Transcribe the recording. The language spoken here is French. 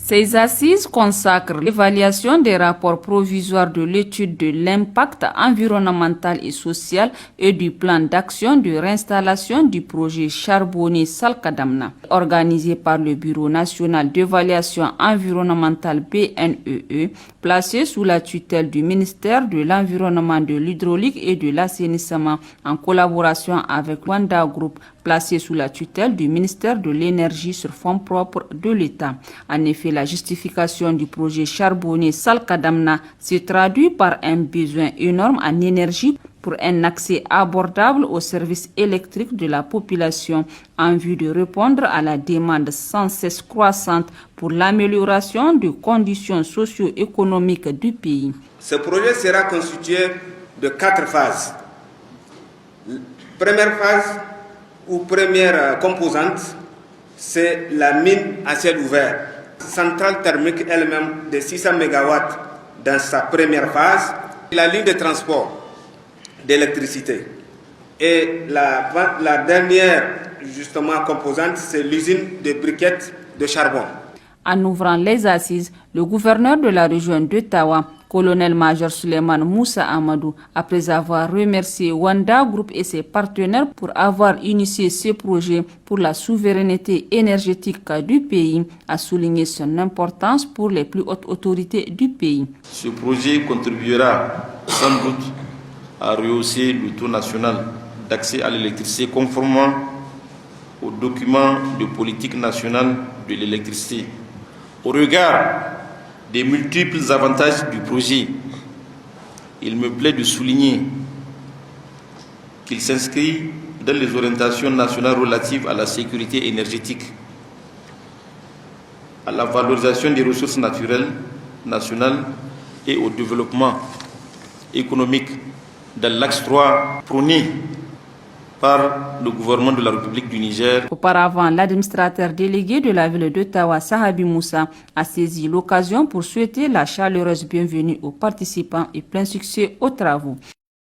Ces assises consacrent l'évaluation des rapports provisoires de l'étude de l'impact environnemental et social et du plan d'action de réinstallation du projet charbonnier Salkadamna, organisé par le Bureau national d'évaluation environnementale BNEE, placé sous la tutelle du ministère de l'Environnement, de l'Hydraulique et de l'Assainissement, en collaboration avec Wanda Group, placé sous la tutelle du ministère de l'Énergie sur fonds propres de l'État. En effet, la justification du projet charbonnier Salkadamna se traduit par un besoin énorme en énergie pour un accès abordable aux services électriques de la population en vue de répondre à la demande sans cesse croissante pour l'amélioration des conditions socio-économiques du pays. Ce projet sera constitué de 4 phases. Première phase ou première composante, c'est la mine à ciel ouvert. Centrale thermique elle-même de 600 MW dans sa première phase. La ligne de transport d'électricité. Et la dernière justement composante, c'est l'usine de briquettes de charbon. En ouvrant les assises, le gouverneur de la région d'Ottawa, colonel-major Suleiman Moussa Amadou, après avoir remercié Wanda Group et ses partenaires pour avoir initié ce projet pour la souveraineté énergétique du pays, a souligné son importance pour les plus hautes autorités du pays. Ce projet contribuera sans doute à rehausser le taux national d'accès à l'électricité conformément aux documents de politique nationale de l'électricité. Au regard des multiples avantages du projet, il me plaît de souligner qu'il s'inscrit dans les orientations nationales relatives à la sécurité énergétique, à la valorisation des ressources naturelles nationales et au développement économique dans l'axe 3 prôné par le gouvernement de la République du Niger. Auparavant, l'administrateur délégué de la ville d'Ottawa, Sahabi Moussa, a saisi l'occasion pour souhaiter la chaleureuse bienvenue aux participants et plein succès aux travaux.